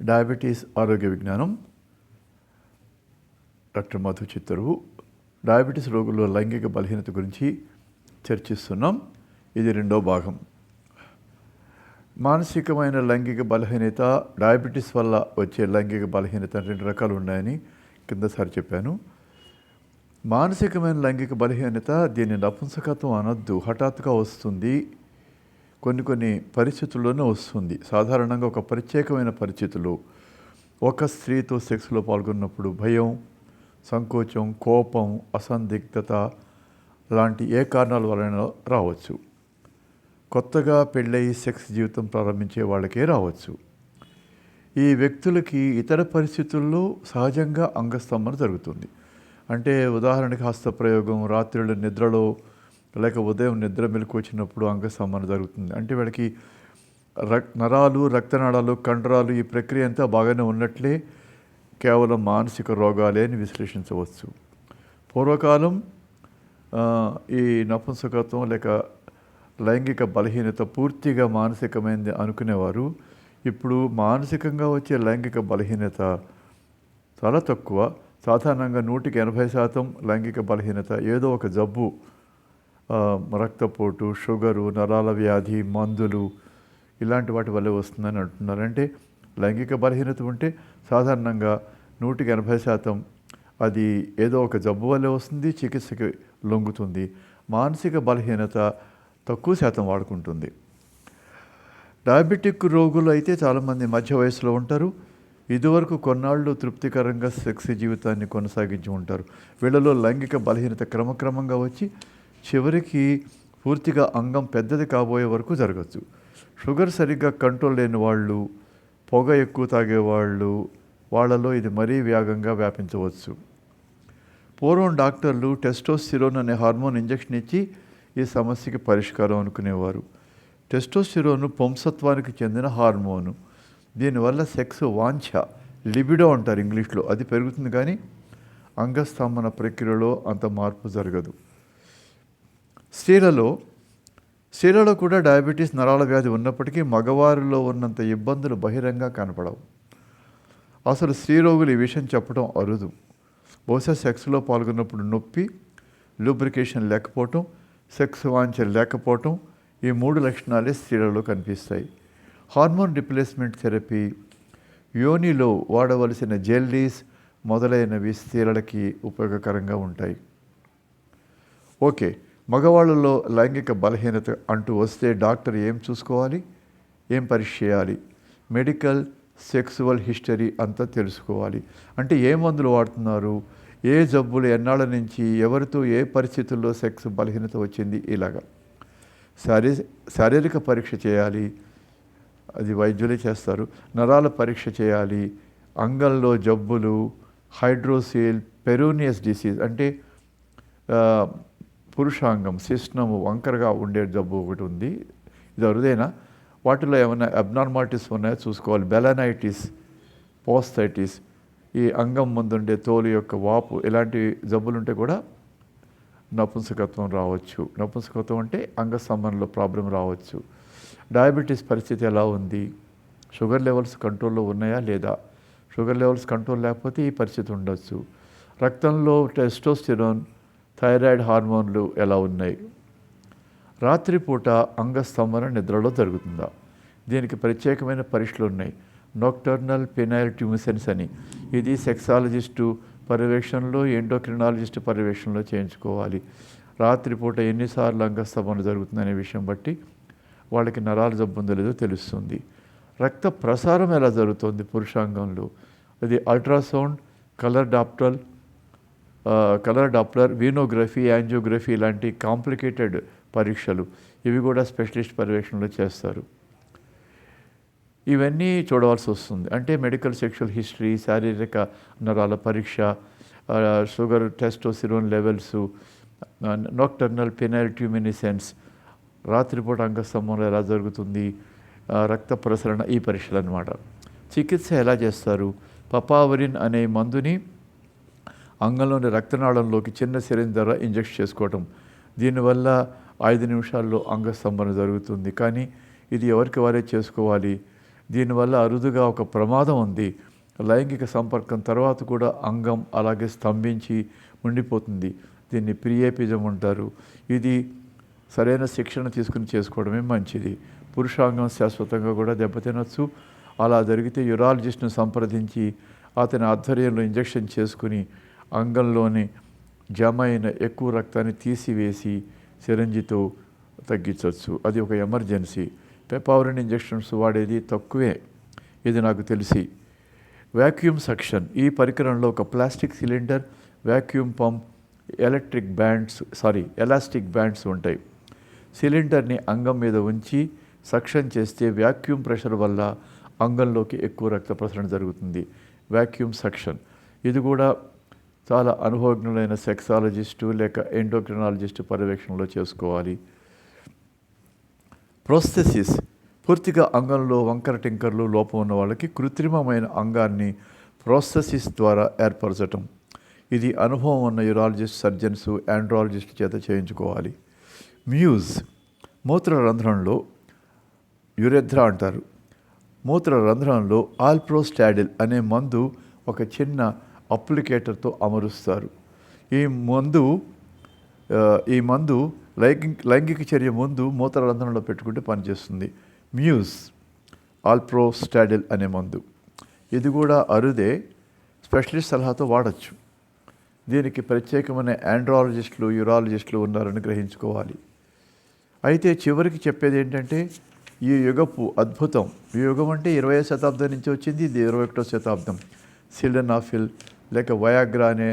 Diabetes ఆరోగ్య విజ్ఞానం. Doctor Madhu చిత్తరువు. Diabetes రోగుల్లో లైంగిక బలహీనత గురించి చర్చిస్తున్నాం. ఇది రెండో భాగం. మానసికమైన లైంగిక బలహీనత, డయాబెటీస్ వల్ల వచ్చే లైంగిక బలహీనత రెండు రకాలు ఉన్నాయని కిందసారి చెప్పాను. మానసికమైన లైంగిక బలహీనత, దీన్ని నపుంసకత్వం అనొద్దు, హఠాత్తుగా వస్తుంది, కొన్ని పరిస్థితుల్లోనే వస్తుంది. సాధారణంగా ఒక ప్రత్యేకమైన పరిస్థితులు, ఒక స్త్రీతో సెక్స్లో పాల్గొన్నప్పుడు భయం, సంకోచం, కోపం, అసందిగ్ధత లాంటి ఏ కారణాల వలన రావచ్చు. కొత్తగా పెళ్ళయి సెక్స్ జీవితం ప్రారంభించే వాళ్ళకే రావచ్చు. ఈ వ్యక్తులకి ఇతర పరిస్థితుల్లో సహజంగా అంగస్తంభన జరుగుతుంది. అంటే ఉదాహరణకి హస్తప్రయోగం, రాత్రుల నిద్రలో లేక ఉదయం నిద్ర మెలకు వచ్చినప్పుడు అంగస్తంభన జరుగుతుంది. అంటే వీళ్ళకి నరాలు, రక్తనాళాలు, కండరాలు ఈ ప్రక్రియ అంతా బాగానే ఉన్నట్లే కేవలం మానసిక రోగాలే అని విశ్లేషించవచ్చు. పూర్వకాలం ఈ నపుంసకత్వం లేక లైంగిక బలహీనత పూర్తిగా మానసికమైనది అనుకునేవారు. ఇప్పుడు మానసికంగా వచ్చే లైంగిక బలహీనత చాలా తక్కువ. సాధారణంగా 180% లైంగిక బలహీనత ఏదో ఒక జబ్బు, రక్తపోటు, షుగరు, నరాల వ్యాధి, మందులు ఇలాంటి వాటి వల్లే వస్తుందని అంటున్నారు. అంటే లైంగిక బలహీనత ఉంటే సాధారణంగా 180% అది ఏదో ఒక జబ్బు వల్లే వస్తుంది, చికిత్సకి లొంగుతుంది. మానసిక బలహీనత తక్కువ శాతం వాడుకుంటుంది. డయాబెటిక్ రోగులు అయితే చాలామంది మధ్య వయసులో ఉంటారు. ఇదివరకు కొన్నాళ్ళు తృప్తికరంగా సెక్స్ జీవితాన్ని కొనసాగించి ఉంటారు. వీళ్ళలో లైంగిక బలహీనత క్రమక్రమంగా వచ్చి చివరికి పూర్తిగా అంగం పెద్దది కాబోయే వరకు జరగచ్చు. షుగర్ సరిగ్గా కంట్రోల్ లేని వాళ్ళు, పొగ ఎక్కువ తాగేవాళ్ళు, వాళ్ళలో ఇది మరీ వేగంగా వ్యాపించవచ్చు. పూర్వం డాక్టర్లు టెస్టోస్టిరోన్ అనే హార్మోన్ ఇంజెక్షన్ ఇచ్చి ఈ సమస్యకి పరిష్కారం అనుకునేవారు. టెస్టోస్టిరోన్ పుంసత్వానికి చెందిన హార్మోను. దీనివల్ల సెక్స్ వాంఛ, లిబిడో అంటారు ఇంగ్లీష్లో, అది పెరుగుతుంది, కానీ అంగస్తంభన ప్రక్రియలో అంత మార్పు జరగదు. స్త్రీలలో కూడా డయాబెటీస్, నరాల వ్యాధి ఉన్నప్పటికీ మగవారిలో ఉన్నంత ఇబ్బందులు బహిరంగ కనపడవు. అసలు స్త్రీ రోగులు ఈ విషయం చెప్పడం అరుదు. బహుశా సెక్స్లో పాల్గొన్నప్పుడు నొప్పి, లూబ్రికేషన్ లేకపోవటం, సెక్స్ వాంఛ లేకపోవటం, ఈ 3 లక్షణాలే స్త్రీలలో కనిపిస్తాయి. హార్మోన్ రిప్లేస్మెంట్ థెరపీ, యోనిలో వాడవలసిన జెల్లీస్ మొదలైనవి స్త్రీలకి ఉపయోగకరంగా ఉంటాయి. ఓకే, మగవాళ్ళలో లైంగిక బలహీనత అంటూ వస్తే డాక్టర్ ఏం చూసుకోవాలి, ఏం పరీక్ష చేయాలి? మెడికల్ సెక్సువల్ హిస్టరీ అంతా తెలుసుకోవాలి. అంటే ఏ మందులు వాడుతున్నారు, ఏ జబ్బులు, ఎన్నాళ్ళ నుంచి, ఎవరితో ఏ పరిస్థితుల్లో సెక్స్ బలహీనత వచ్చింది, ఇలాగా శారీరక పరీక్ష చేయాలి, అది వైద్యులే చేస్తారు. నరాల పరీక్ష చేయాలి, అంగంలో జబ్బులు, హైడ్రోసిల్ పెరోనియస్ డిసీజ్ అంటే పురుషాంగం, శిష్ణము వంకరగా ఉండే జబ్బు ఒకటి ఉంది, ఇది అరుదైనా. వాటిలో ఏమైనా అబ్నార్మాలిటీస్ ఉన్నాయో చూసుకోవాలి. బెలనైటిస్, పోస్థైటిస్, ఈ అంగం ముందుండే తోలు యొక్క వాపు, ఇలాంటి జబ్బులుంటే కూడా నపుంసకత్వం రావచ్చు. నపుంసకత్వం అంటే అంగస్తంభనలో ప్రాబ్లం రావచ్చు. డయాబెటీస్ పరిస్థితి ఎలా ఉంది, షుగర్ లెవెల్స్ కంట్రోల్లో ఉన్నాయా లేదా? షుగర్ లెవెల్స్ కంట్రోల్ లేకపోతే ఈ పరిస్థితి ఉండొచ్చు. రక్తంలో టెస్టోస్టిరోన్, థైరాయిడ్ హార్మోన్లు ఎలా ఉన్నాయి? రాత్రిపూట అంగస్తంభన నిద్రలో జరుగుతుందా? దీనికి ప్రత్యేకమైన పరీక్షలు ఉన్నాయి. నోక్టర్నల్ పెనైల్ ట్యూమిసెన్స్ అని, ఇది సెక్సాలజిస్టు పర్యవేక్షణలో, ఎండోక్రినాలజిస్టు పర్యవేక్షణలో చేయించుకోవాలి. రాత్రిపూట ఎన్నిసార్లు అంగస్తంభన జరుగుతుందనే విషయం బట్టి వాళ్ళకి నరాల జబ్బు ఉందో లేదో తెలుస్తుంది. రక్త ప్రసారం ఎలా జరుగుతుంది పురుషాంగంలో, అది అల్ట్రాసౌండ్, కలర్ డాప్లర్, వీనోగ్రఫీ, యాంజియోగ్రఫీ ఇలాంటి కాంప్లికేటెడ్ పరీక్షలు, ఇవి కూడా స్పెషలిస్ట్ పర్యవేక్షణలో చేస్తారు. ఇవన్నీ చూడవలసి వస్తుంది. అంటే మెడికల్ సెక్షువల్ హిస్టరీ, శారీరక నరాల పరీక్ష, షుగర్, టెస్టోస్టిరోన్ లెవెల్స్, నోక్టర్నల్ పెనైల్ ట్యూమినిసెన్స్, రాత్రిపూట అంగస్తంభంలో ఎలా జరుగుతుంది, రక్త ప్రసరణ, ఈ పరీక్షలు అన్నమాట. చికిత్స ఎలా చేస్తారు? పపావరిన్ అనే మందుని అంగంలోని రక్తనాళంలోకి చిన్న సిరింజ్ ద్వారా ఇంజెక్ట్ చేసుకోవటం. దీనివల్ల 5 నిమిషాల్లో అంగస్తంభన జరుగుతుంది. కానీ ఇది ఎవరికి వారే చేసుకోవాలి. దీనివల్ల అరుదుగా ఒక ప్రమాదం ఉంది. లైంగిక సంపర్కం తర్వాత కూడా అంగం అలాగే స్తంభించి ఉండిపోతుంది. దీన్ని ప్రియేపిజం అంటారు. ఇది సరైన శిక్షణ తీసుకుని చేసుకోవడమే మంచిది. పురుషాంగం శాశ్వతంగా కూడా దెబ్బతినొచ్చు. అలా జరిగితే యూరాలజిస్ట్ను సంప్రదించి అతని ఆధ్వర్యంలో ఇంజెక్షన్ చేసుకుని అంగంలోని జమ అయిన ఎక్కువ రక్తాన్ని తీసివేసి సిరంజితో తగ్గించవచ్చు. అది ఒక ఎమర్జెన్సీ. పెపావరిన్ ఇంజెక్షన్స్ వాడేది తక్కువే, ఇది నాకు తెలిసి. Vacuum suction. ఈ పరికరంలో ఒక plastic cylinder, vacuum pump, elastic bands ఉంటాయి. సిలిండర్ని అంగం మీద ఉంచి సక్షన్ చేస్తే వ్యాక్యూమ్ ప్రెషర్ వల్ల అంగంలోకి ఎక్కువ రక్త ప్రసరణ జరుగుతుంది. Vacuum suction. ఇది కూడా చాలా అనుభవజ్ఞులైన సెక్సాలజిస్టు లేక ఎండోక్రినాలజిస్టు పర్యవేక్షణలో చేసుకోవాలి. ప్రోస్థెసిస్. పూర్తిగా అంగంలో వంకర టింకర్లు లోపం ఉన్న వాళ్ళకి కృత్రిమమైన అంగాన్ని ప్రోస్థెసిస్ ద్వారా ఏర్పరచటం. ఇది అనుభవం ఉన్న యూరాలజిస్ట్, సర్జన్స్, ఆండ్రాలజిస్ట్ చేత చేయించుకోవాలి. మ్యూజ్. మూత్రరంధ్రంలో యురెథ్రా అంటారు. మూత్రరంధ్రంలో ఆల్ప్రోస్టాడిల్ అనే మందు ఒక చిన్న అప్లికేటర్తో అమరుస్తారు. ఈ మందు లైంగిక చర్య ముందు మూత్రరంధ్రంలో పెట్టుకుంటే పనిచేస్తుంది. మ్యూజ్, ఆల్ప్రోస్టాడిల్ అనే మందు. ఇది కూడా అరుదే, స్పెషలిస్ట్ సలహాతో వాడచ్చు. దీనికి ప్రత్యేకమైన ఆండ్రాలజిస్టులు, యూరాలజిస్టులు ఉన్నారని గ్రహించుకోవాలి. అయితే చివరికి చెప్పేది ఏంటంటే ఈ యుగపు అద్భుతం. ఈ యుగం అంటే 20వ శతాబ్దం నుంచి వచ్చింది, ఇది 21వ శతాబ్దం. సిల్డనాఫిల్ లేక వయాగ్రా అనే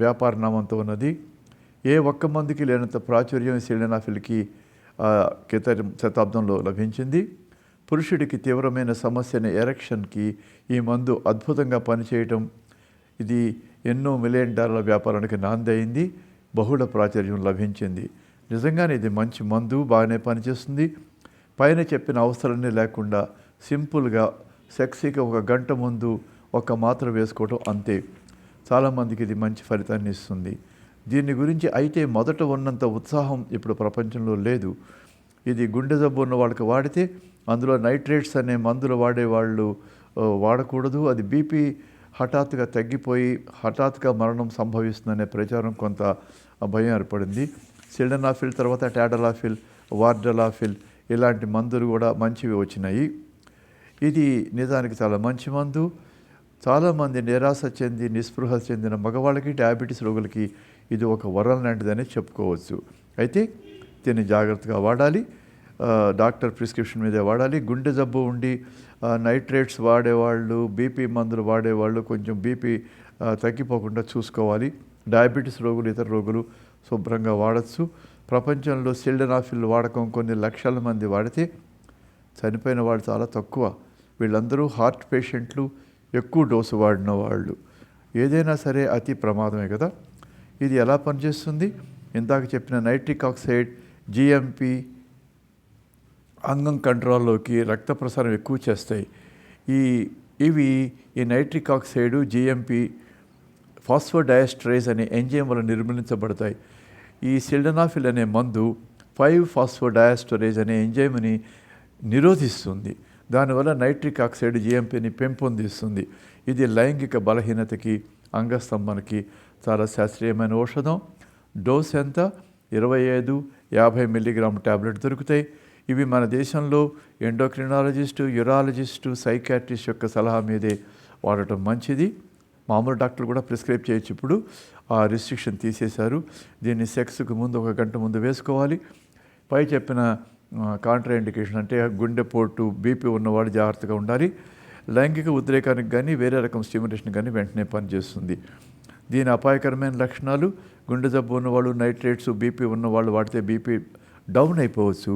వ్యాపార నామంతో ఉన్నది. ఏ ఒక్క మందుకి లేనంత ప్రాచుర్యం సిల్డనాఫిల్కి క్రితం శతాబ్దంలో లభించింది. పురుషుడికి తీవ్రమైన సమస్యని ఎరెక్షన్కి ఈ మందు అద్భుతంగా పనిచేయటం, ఇది ఎన్నో $1 మిలియన్ వ్యాపారానికి నాంది అయింది. బహుళ ప్రాచుర్యం లభించింది. నిజంగానే ఇది మంచి మందు, బాగానే పనిచేస్తుంది. పైన చెప్పిన అవసరాలన్నీ లేకుండా సింపుల్గా సెక్సీగా 1 గంట ముందు ఒక మాత్ర వేసుకోవటం అంతే. చాలామందికి ఇది మంచి ఫలితాన్ని ఇస్తుంది. దీని గురించి అయితే మొదట ఉన్నంత ఉత్సాహం ఇప్పుడు ప్రపంచంలో లేదు. ఇది గుండె జబ్బు ఉన్న వాళ్ళకి వాడితే అందులో నైట్రేట్స్ అనే మందులు వాడేవాళ్ళు వాడకూడదు. అది బీపీ హఠాత్తుగా తగ్గిపోయి హఠాత్తుగా మరణం సంభవిస్తుందనే ప్రచారం కొంత భయం ఏర్పడింది. సిల్డనాఫిల్ తర్వాత టాడలాఫిల్, వార్డలాఫిల్ ఇలాంటి మందులు కూడా మంచివి వచ్చినాయి. ఇది నిజానికి చాలా మంచి మందు. చాలామంది నిరాశ చెంది నిస్పృహ చెందిన మగవాళ్ళకి, డయాబెటీస్ రోగులకి ఇది ఒక వరం లాంటిదని చెప్పుకోవచ్చు. అయితే దీన్ని జాగ్రత్తగా వాడాలి. డాక్టర్ ప్రిస్క్రిప్షన్ మీదే వాడాలి. గుండె జబ్బు ఉండి నైట్రేట్స్ వాడేవాళ్ళు, బీపీ మందులు వాడేవాళ్ళు కొంచెం బీపీ తగ్గిపోకుండా చూసుకోవాలి. డయాబెటీస్ రోగులు, ఇతర రోగులు శుభ్రంగా వాడచ్చు. ప్రపంచంలో సిల్డనాఫిల్ వాడకం కొన్ని లక్షల మంది వాడితే చనిపోయిన వాళ్ళు చాలా తక్కువ. వీళ్ళందరూ హార్ట్ పేషెంట్లు, ఎక్కువ డోసు వాడిన వాళ్ళు. ఏదైనా సరే అతి ప్రమాదమే కదా. ఇది ఎలా పనిచేస్తుంది? ఇందాక చెప్పిన నైట్రిక్ ఆక్సైడ్, జిఎంపి అంగం కంట్రోల్లోకి రక్త ప్రసారం ఎక్కువ చేస్తాయి. ఇవి నైట్రిక్ ఆక్సైడు, జిఎంపి ఫాస్ఫోడయాస్టరేజ్ అనే ఎంజైమ్ వల్ల నిర్మూలించబడతాయి. ఈ సిల్డనాఫిల్ అనే మందు 5-ఫాస్ఫోడయాస్టరేజ్ అనే ఎంజైమ్ని నిరోధిస్తుంది. దానివల్ల నైట్రిక్ ఆక్సైడ్, జిఎంపిని పెంపొందిస్తుంది. ఇది లైంగిక బలహీనతకి, అంగస్తంభనకి చాలా శాస్త్రీయమైన ఔషధం. డోస్ ఎంత? 25-50 మిల్లీగ్రామ్ ట్యాబ్లెట్ దొరుకుతాయి. ఇవి మన దేశంలో ఎండోక్రినాలజిస్టు, యూరాలజిస్టు, సైకాట్రిస్ట్ యొక్క సలహా మీదే వాడటం మంచిది. మామూలు డాక్టర్లు కూడా ప్రిస్క్రైబ్ చేయొచ్చు. ఇప్పుడు ఆ రిస్ట్రిక్షన్ తీసేశారు. దీన్ని సెక్స్కు ముందు 1 గంట ముందు వేసుకోవాలి. పై చెప్పిన కాంట్రా ఇండికేషన్ అంటే గుండెపోటు, బీపీ ఉన్నవాడు జాగ్రత్తగా ఉండాలి. లైంగిక ఉద్రేకానికి కానీ వేరే రకం స్టిమ్యులేషన్ కానీ వెంటనే పనిచేస్తుంది. దీని అపాయకరమైన లక్షణాలు: గుండె జబ్బు ఉన్నవాళ్ళు, నైట్రేట్స్, బీపీ ఉన్నవాళ్ళు వాడితే బీపీ డౌన్ అయిపోవచ్చు,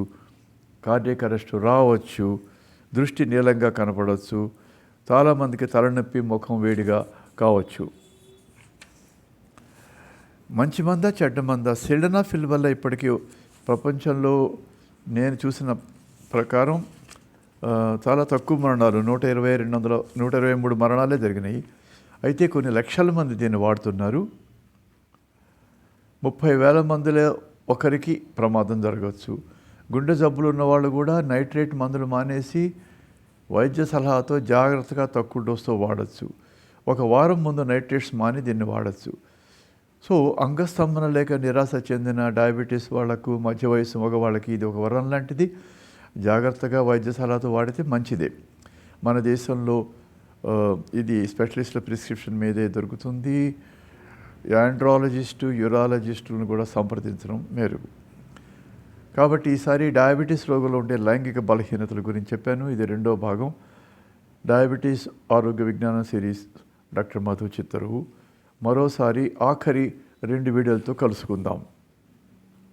కార్డియక్ అరెస్ట్ రావచ్చు, దృష్టి నీలంగా కనపడవచ్చు, చాలామందికి తలనొప్పి, ముఖం వేడిగా కావచ్చు. మంచి మందా చెడ్డ మందా? సిల్డనాఫిల్ వల్ల ఇప్పటికీ ప్రపంచంలో నేను చూసిన ప్రకారం చాలా తక్కువ మరణాలు, 123 మరణాలే జరిగినాయి. అయితే కొన్ని లక్షల మంది దీన్ని వాడుతున్నారు. 30,000 మందిలో ఒకరికి ప్రమాదం జరగవచ్చు. గుండె జబ్బులు ఉన్నవాళ్ళు కూడా నైట్రేట్ మందులు మానేసి వైద్య సలహాతో జాగ్రత్తగా తక్కువ డోసుతో వాడచ్చు. 1 వారం ముందు నైట్రేట్స్ మాని దీన్ని వాడచ్చు. సో అంగస్తంభన లేక నిరాశ చెందిన డయాబెటీస్ వాళ్ళకు, మధ్య వయసు మగవాళ్ళకి ఇది ఒక వరం లాంటిది. జాగ్రత్తగా వైద్య సలహాతో వాడితే మంచిదే. మన దేశంలో ఇది స్పెషలిస్టుల ప్రిస్క్రిప్షన్ మీదే దొరుకుతుంది. యాండ్రాలజిస్టు, యూరాలజిస్టులను కూడా సంప్రదించడం మెరుగు. కాబట్టి ఈసారి డయాబెటీస్ రోగులు ఉండే లైంగిక బలహీనతల గురించి చెప్పాను. ఇది 2వ భాగం. డయాబెటీస్ ఆరోగ్య విజ్ఞానం సిరీస్ డాక్టర్ మధు చిత్తరువు. మరోసారి ఆఖరి 2 వీడియోలతో కలుసుకుందాం.